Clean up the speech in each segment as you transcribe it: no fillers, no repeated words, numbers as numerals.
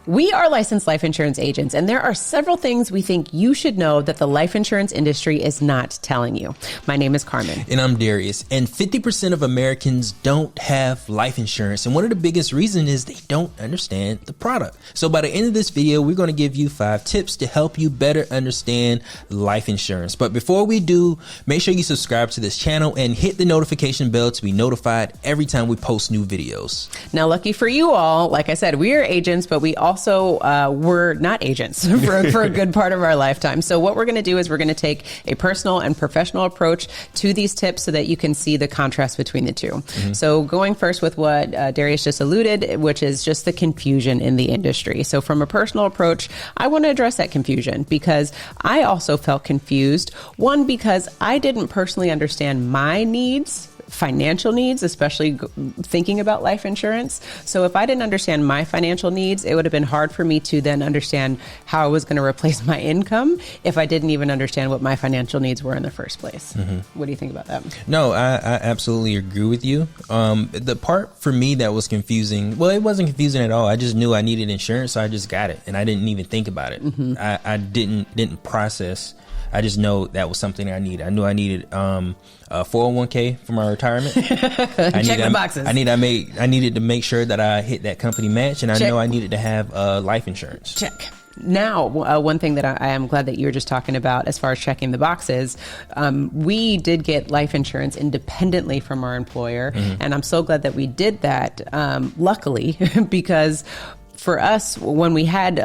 We are licensed life insurance agents, and there are several things we think you should know that the life insurance industry is not telling you. My name is Carmen. And I'm Darius. And 50% of Americans don't have life insurance. And one of the biggest reasons is they don't understand the product. So by the end of this video, we're going to give you 5 tips to help you better understand life insurance. But before we do, make sure you subscribe to this channel and hit the notification bell to be notified every time we post new videos. Now, lucky for you all, like I said, we are agents, but we also were not agents for a good part of our lifetime. So what we're going to do is we're going to take a personal and professional approach to these tips so that you can see the contrast between the two. Mm-hmm. So going first with what Darius just alluded, which is just the confusion in the industry. So from a personal approach, I want to address that confusion because I also felt confused. One, because I didn't personally understand my needs, financial needs, especially thinking about life insurance. So if I didn't understand my financial needs, it would have been hard for me to then understand how I was going to replace my income if I didn't even understand what my financial needs were in the first place. Mm-hmm. What do you think about that? No, I absolutely agree with you. The part for me that was confusing, well, it wasn't confusing at all. I just knew I needed insurance, so I just got it, and I didn't even think about it. Mm-hmm. I didn't process. I just know that was something I needed. I knew I needed a 401k for my retirement. Check the boxes. I needed to make sure that I hit that company match, and I know I needed to have life insurance. Check. Now, one thing that I am glad that you were just talking about as far as checking the boxes, we did get life insurance independently from our employer, mm-hmm. and I'm so glad that we did that, luckily, because for us, when we had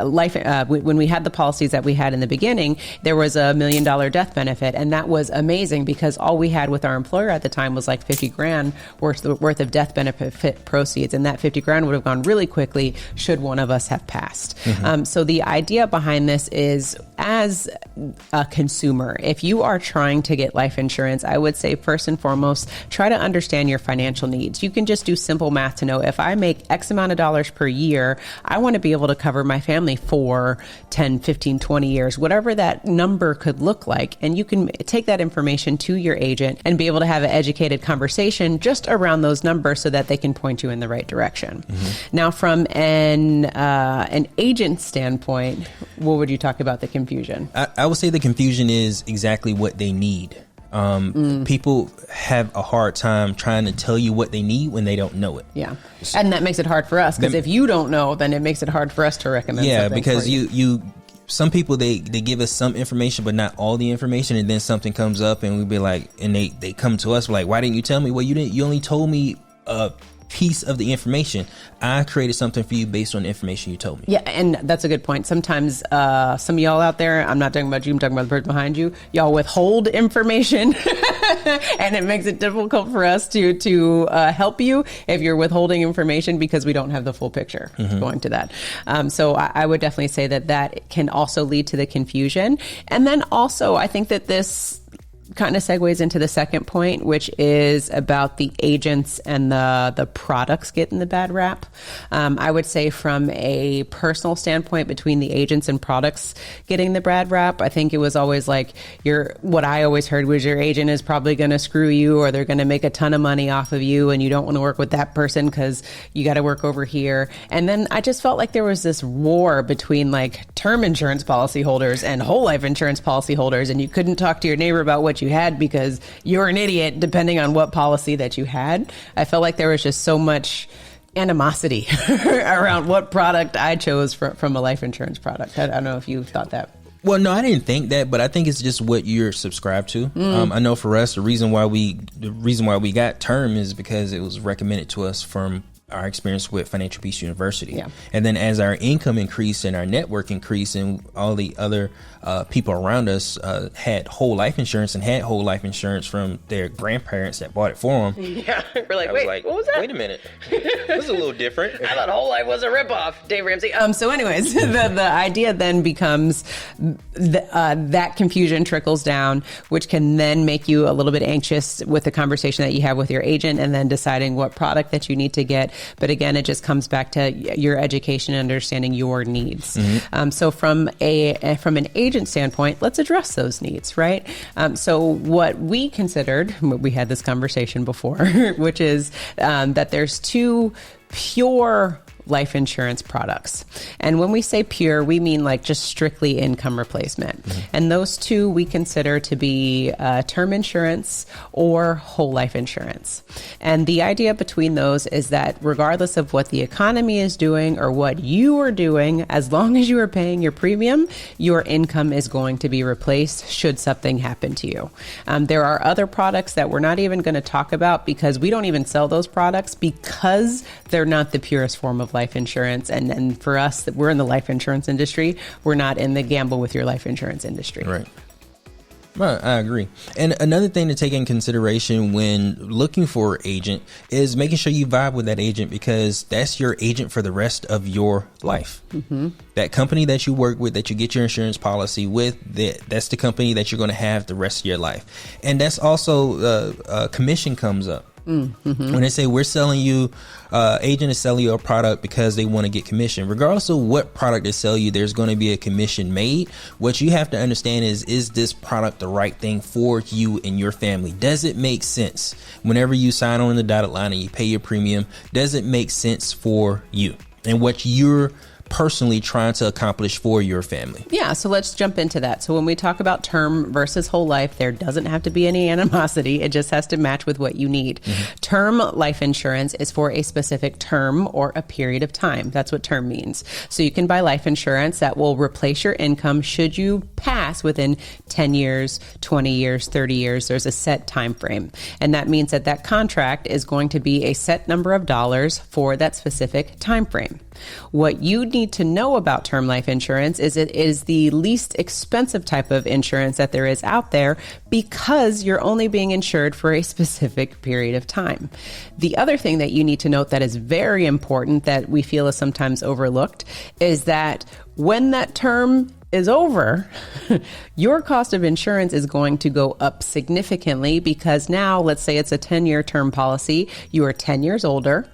when we had the policies that we had in the beginning, there was $1 million death benefit, and that was amazing because all we had with our employer at the time was like $50,000 worth of death benefit proceeds, and that $50,000 would have gone really quickly should one of us have passed. Mm-hmm. So the idea behind this is, as a consumer, if you are trying to get life insurance, I would say first and foremost, try to understand your financial needs. You can just do simple math to know if I make X amount of dollars per year, I want to be able to cover my family for 10, 15, 20 years, whatever that number could look like. And you can take that information to your agent and be able to have an educated conversation just around those numbers so that they can point you in the right direction. Mm-hmm. Now, from an agent standpoint, what would you talk about the confusion? I would say the confusion is exactly what they need. People have a hard time trying to tell you what they need when they don't know it. Yeah. And that makes it hard for us because if you don't know, then it makes it hard for us to recommend something. Yeah, because you some people, they give us some information, but not all the information. And then something comes up and we be like, and they come to us like, why didn't you tell me? Well, you only told me a piece of the information. I created something for you based on the information you told me. Yeah, and that's a good point. Sometimes some of y'all out there, I'm not talking about you, I'm talking about the person behind you, y'all withhold information and it makes it difficult for us to help you if you're withholding information because we don't have the full picture. Mm-hmm. Going to that. So I would definitely say that can also lead to the confusion. And then also, I think that this kind of segues into the second point, which is about the agents and the products getting the bad rap. I would say from a personal standpoint, between the agents and products getting the bad rap, I think it was always like what I always heard was your agent is probably going to screw you or they're going to make a ton of money off of you and you don't want to work with that person because you got to work over here. And then I just felt like there was this war between like term insurance policyholders and whole life insurance policyholders, and you couldn't talk to your neighbor about what you had because you're an idiot depending on what policy that you had. I felt like there was just so much animosity around what product I chose from a life insurance product. I don't know if you thought that. Well, no, I didn't think that, but I think it's just what you're subscribed to. I know for us, the reason why we got term is because it was recommended to us from our experience with Financial Peace University. Yeah. And then as our income increased and our network increased and all the other people around us had whole life insurance and had whole life insurance from their grandparents that bought it for them. Yeah, we're like, wait, what was that? Wait a minute. This is a little different. I thought whole life was a ripoff, Dave Ramsey. So anyways, the idea then becomes that confusion trickles down, which can then make you a little bit anxious with the conversation that you have with your agent and then deciding what product that you need to get. But again, it just comes back to your education and understanding your needs. Mm-hmm. So from an agent standpoint, let's address those needs, right? So what we considered, we had this conversation before, which is that there's two pure life insurance products. And when we say pure, we mean like just strictly income replacement. And those two we consider to be term insurance or whole life insurance. And the idea between those is that regardless of what the economy is doing or what you are doing, as long as you are paying your premium, your income is going to be replaced should something happen to you. There are other products that we're not even going to talk about because we don't even sell those products because they're not the purest form of life insurance. And for us, we're in the life insurance industry. We're not in the gamble with your life insurance industry. Right. Well, I agree. And another thing to take in consideration when looking for an agent is making sure you vibe with that agent, because that's your agent for the rest of your life. That company that you work with, that you get your insurance policy with, that's the company that you're going to have the rest of your life. And that's also commission comes up. When they say we're selling you, agent is selling you a product because they want to get commission. Regardless of what product they sell you, there's going to be a commission made. What you have to understand is this product the right thing for you and your family? Does it make sense? Whenever you sign on the dotted line and you pay your premium, does it make sense for you and what you're personally trying to accomplish for your family? Yeah, so let's jump into that. So when we talk about term versus whole life, there doesn't have to be any animosity. It just has to match with what you need. Term life insurance is for a specific term or a period of time. That's what term means. So you can buy life insurance that will replace your income should you pass within 10 years, 20 years, 30 years. There's a set time frame. And that means that that contract is going to be a set number of dollars for that specific time frame. What you need to know about term life insurance is it is the least expensive type of insurance that there is out there because you're only being insured for a specific period of time. The other thing that you need to note that is very important that we feel is sometimes overlooked is that when that term is over, your cost of insurance is going to go up significantly because now, let's say it's a 10-year term policy, you are 10 years older.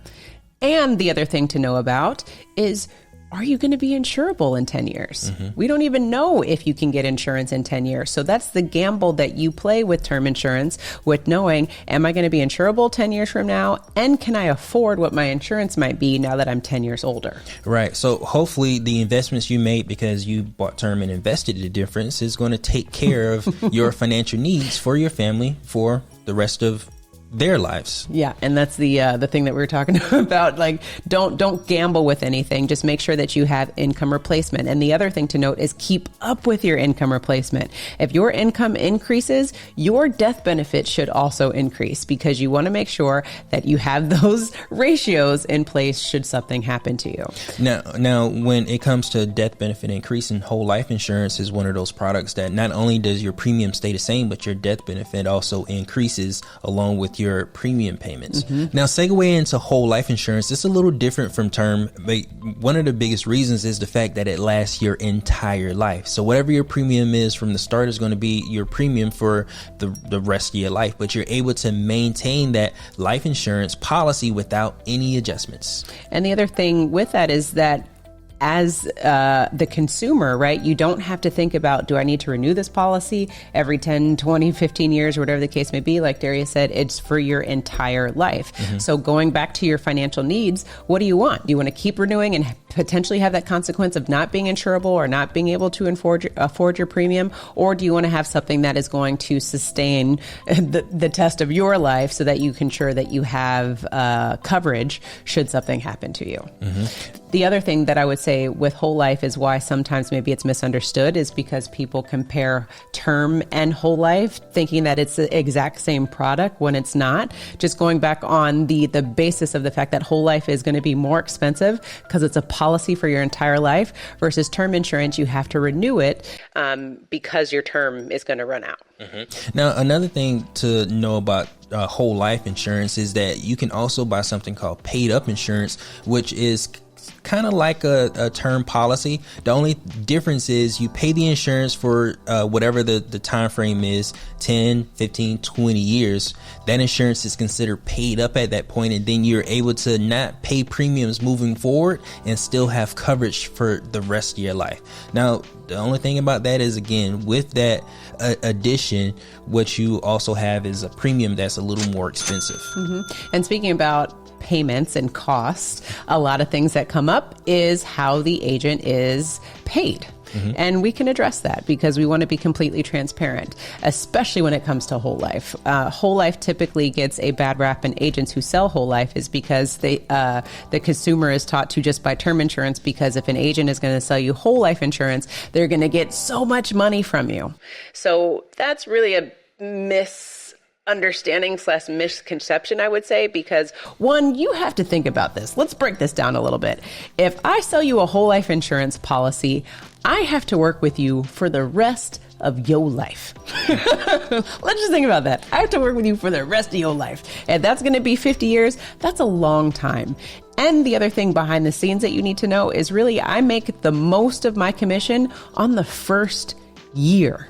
And the other thing to know about is, are you going to be insurable in 10 years? We don't even know if you can get insurance in 10 years. So that's the gamble that you play with term insurance, with knowing, am I going to be insurable 10 years from now? And can I afford what my insurance might be now that I'm 10 years older? Right. So hopefully the investments you made because you bought term and invested the difference is going to take care of your financial needs for your family for the rest of their lives. Yeah, and that's the thing that we were talking about. Like, don't gamble with anything. Just make sure that you have income replacement. And the other thing to note is keep up with your income replacement. If your income increases, your death benefit should also increase because you want to make sure that you have those ratios in place should something happen to you. Now, when it comes to death benefit increasing, whole life insurance is one of those products that not only does your premium stay the same, but your death benefit also increases along with your premium payments. Now, segue into whole life insurance, it's a little different from term, but one of the biggest reasons is the fact that it lasts your entire life. So whatever your premium is from the start is going to be your premium for the rest of your life, but you're able to maintain that life insurance policy without any adjustments. And the other thing with that is that as the consumer, right, you don't have to think about, do I need to renew this policy every 10, 20, 15 years, or whatever the case may be. Like Darius said, it's for your entire life. So going back to your financial needs, what do you want? Do you want to keep renewing and potentially have that consequence of not being insurable or not being able to afford your premium? Or do you want to have something that is going to sustain the test of your life so that you can ensure that you have coverage should something happen to you? The other thing that I would say with whole life is why sometimes maybe it's misunderstood is because people compare term and whole life thinking that it's the exact same product when it's not. Just going back on the basis of the fact that whole life is going to be more expensive because it's a policy for your entire life versus term insurance, you have to renew it because your term is going to run out. Now, another thing to know about whole life insurance is that you can also buy something called paid up insurance, which is kind of like a term policy. The only difference is you pay the insurance for whatever the time frame is, 10, 15, 20 years. That insurance is considered paid up at that point, and then you're able to not pay premiums moving forward and still have coverage for the rest of your life. Now, the only thing about that is, again, with that addition, what you also have is a premium that's a little more expensive. And speaking about payments and costs, a lot of things that come up is how the agent is paid. And we can address that because we want to be completely transparent, especially when it comes to whole life. Whole life typically gets a bad rap, and agents who sell whole life is because the consumer is taught to just buy term insurance, because if an agent is going to sell you whole life insurance, they're going to get so much money from you. So that's really a misunderstanding / misconception, I would say, because one, you have to think about this. Let's break this down a little bit. If I sell you a whole life insurance policy, I have to work with you for the rest of your life. Let's just think about that. I have to work with you for the rest of your life. And that's going to be 50 years. That's a long time. And the other thing behind the scenes that you need to know is really I make the most of my commission on the first year.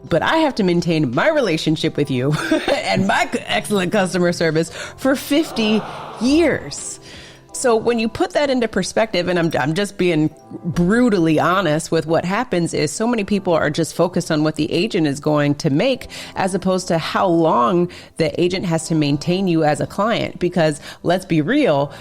But I have to maintain my relationship with you and my excellent customer service for 50 years. So when you put that into perspective, and I'm just being brutally honest with what happens is so many people are just focused on what the agent is going to make as opposed to how long the agent has to maintain you as a client. Because let's be real,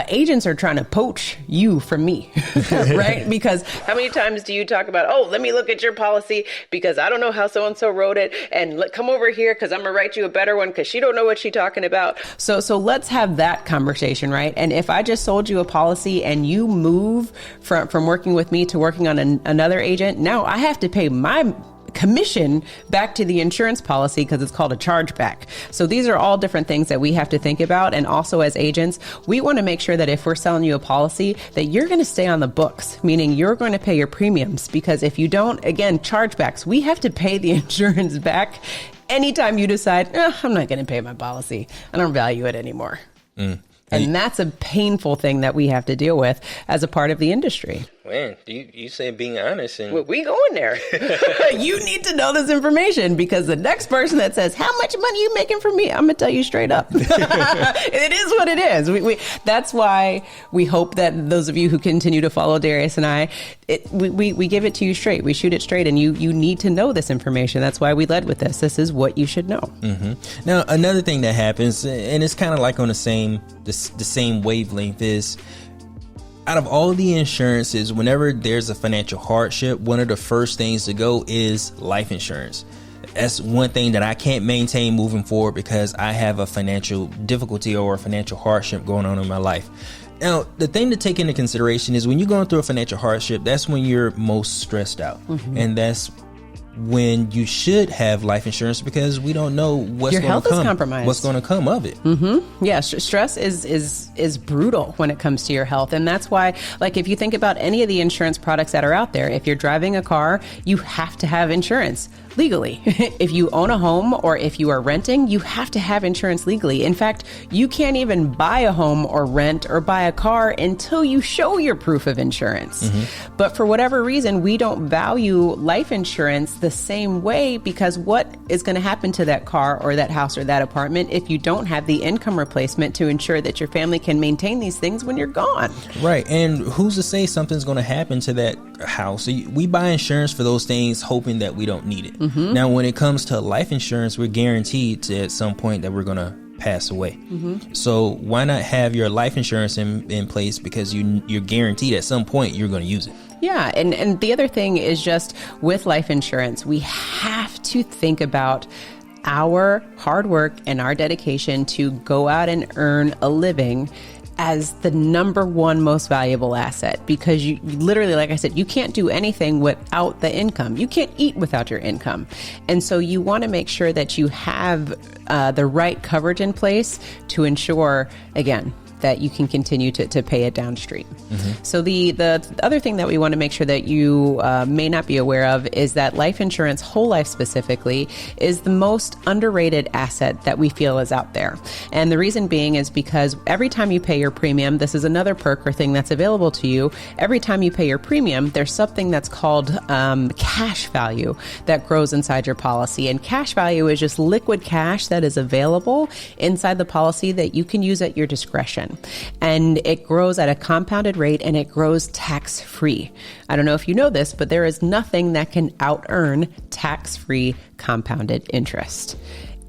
agents are trying to poach you from me, right? Because how many times do you talk about, oh, let me look at your policy because I don't know how so-and-so wrote it, and come over here because I'm going to write you a better one because she don't know what she's talking about. So let's have that conversation, right? And if I just sold you a policy and you move from working with me to working on another agent, now I have to pay my commission back to the insurance policy because it's called a chargeback. So these are all different things that we have to think about. And also as agents, we want to make sure that if we're selling you a policy that you're going to stay on the books, meaning you're going to pay your premiums, because if you don't, again, chargebacks, we have to pay the insurance back anytime you decide, I'm not going to pay my policy. I don't value it anymore. And that's a painful thing that we have to deal with as a part of the industry. Man, you say being honest, and well, we going there. You need to know this information because the next person that says, how much money are you making from me? I'm going to tell you straight up. It is what it is. That's why we hope that those of you who continue to follow Darius and I, we give it to you straight. We shoot it straight, and you need to know this information. That's why we led with this. This is what you should know. Mm-hmm. Now, another thing that happens, and it's kind of like on the same wavelength, is out of all the insurances, whenever there's a financial hardship, one of the first things to go is life insurance. That's one thing that I can't maintain moving forward because I have a financial difficulty or a financial hardship going on in my life. Now, the thing to take into consideration is when you're going through a financial hardship, that's when you're most stressed out. Mm-hmm. And that's when you should have life insurance because we don't know what's going to come of it. Mm-hmm. Yeah, stress is brutal when it comes to your health. And that's why, like, if you think about any of the insurance products that are out there, if you're driving a car, you have to have insurance legally. If you own a home or if you are renting, you have to have insurance legally. In fact, you can't even buy a home or rent or buy a car until you show your proof of insurance. Mm-hmm. But for whatever reason, we don't value life insurance the same way because what is going to happen to that car or that house or that apartment if you don't have the income replacement to ensure that your family can maintain these things when you're gone? Right. And who's to say something's going to happen to that house? So we buy insurance for those things hoping that we don't need it. Mm-hmm. Now, when it comes to life insurance, we're guaranteed to at some point that we're going to pass away. Mm-hmm. So why not have your life insurance in place because you're guaranteed at some point you're going to use it. Yeah. And the other thing is just with life insurance, we have to think about our hard work and our dedication to go out and earn a living as the number one most valuable asset, because you literally, like I said, you can't do anything without the income. You can't eat without your income. And so you want to make sure that you have the right coverage in place to ensure, again, that you can continue to pay it downstream. Mm-hmm. So the other thing that we want to make sure that you may not be aware of is that life insurance, whole life specifically, is the most underrated asset that we feel is out there. And the reason being is because every time you pay your premium, this is another perk or thing that's available to you. Every time you pay your premium, there's something that's called cash value that grows inside your policy. And cash value is just liquid cash that is available inside the policy that you can use at your discretion. And it grows at a compounded rate and it grows tax-free. I don't know if you know this, but there is nothing that can out-earn tax-free compounded interest.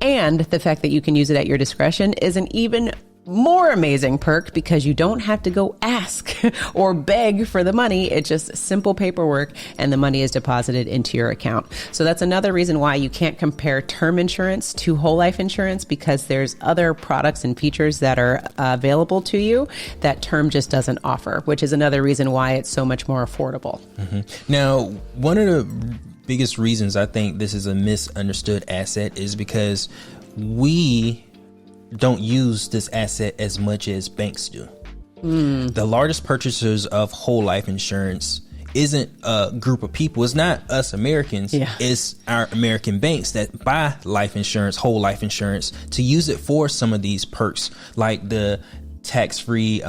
And the fact that you can use it at your discretion is an even more amazing perk because you don't have to go ask or beg for the money. It's just simple paperwork and the money is deposited into your account. So that's another reason why you can't compare term insurance to whole life insurance, because there's other products and features that are available to you that term just doesn't offer, which is another reason why it's so much more affordable. Now, one of the biggest reasons I think this is a misunderstood asset is because we don't use this asset as much as banks do. The largest purchasers of whole life insurance isn't a group of people. It's not us Americans. It's our American banks that buy life insurance, whole life insurance, to use it for some of these perks, like the tax-free,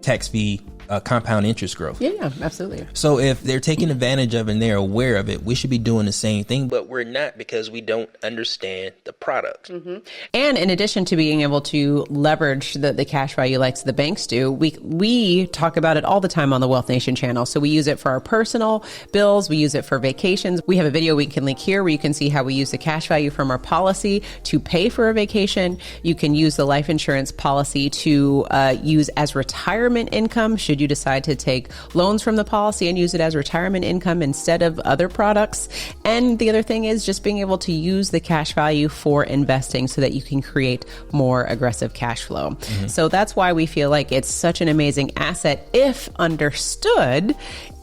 tax-free compound interest growth. Yeah, absolutely. So if they're taking advantage of it and they're aware of it, we should be doing the same thing, but we're not, because we don't understand the product. And in addition to being able to leverage the cash value like the banks do, we talk about it all the time on the Wealth Nation channel. So we use it for our personal bills. We use it for vacations. We have a video we can link here where you can see how we use the cash value from our policy to pay for a vacation. You can use the life insurance policy to use as retirement income should you decide to take loans from the policy and use it as retirement income instead of other products. And the other thing is just being able to use the cash value for investing so that you can create more aggressive cash flow. So that's why we feel like it's such an amazing asset if understood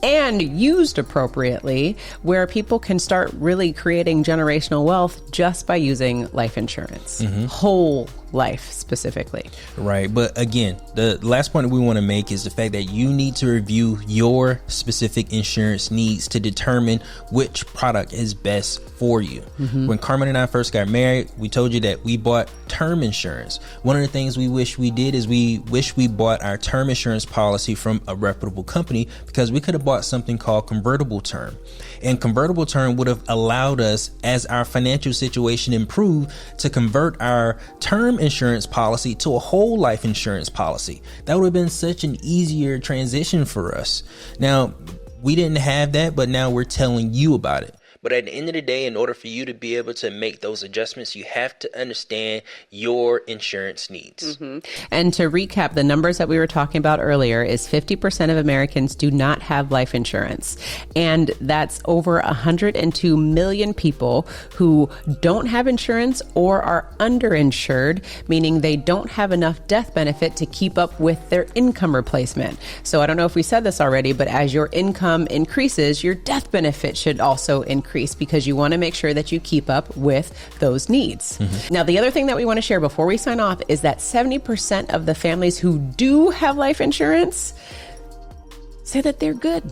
and used appropriately, where people can start really creating generational wealth just by using life insurance, whole life specifically. Right. But again, the last point we want to make is the fact that you need to review your specific insurance needs to determine which product is best for you. When Carmen and I first got married, we told you that we bought term insurance. One of the things we wish we did is we wish we bought our term insurance policy from a reputable company, because we could have bought something called convertible term. And convertible term would have allowed us, as our financial situation improved, to convert our term insurance policy to a whole life insurance policy. That would have been such an easier transition for us. Now, we didn't have that, but now we're telling you about it. But at the end of the day, in order for you to be able to make those adjustments, you have to understand your insurance needs. And to recap, the numbers that we were talking about earlier is 50% of Americans do not have life insurance. And that's over 102 million people who don't have insurance or are underinsured, meaning they don't have enough death benefit to keep up with their income replacement. So I don't know if we said this already, but as your income increases, your death benefit should also increase, because you want to make sure that you keep up with those needs. Now, the other thing that we want to share before we sign off is that 70% of the families who do have life insurance say that they're good.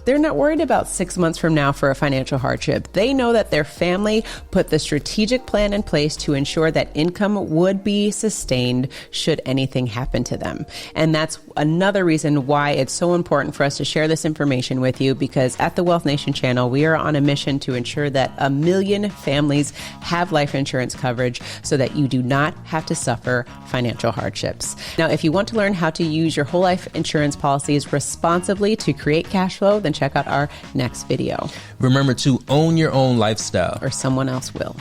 They're not worried about 6 months from now for a financial hardship. They know that their family put the strategic plan in place to ensure that income would be sustained should anything happen to them. And that's another reason why it's so important for us to share this information with you, because at the Wealth Nation channel, we are on a mission to ensure that 1 million families have life insurance coverage so that you do not have to suffer financial hardships. Now, if you want to learn how to use your whole life insurance policies responsibly to create cash flow, then check out our next video. Remember to own your own lifestyle, or someone else will.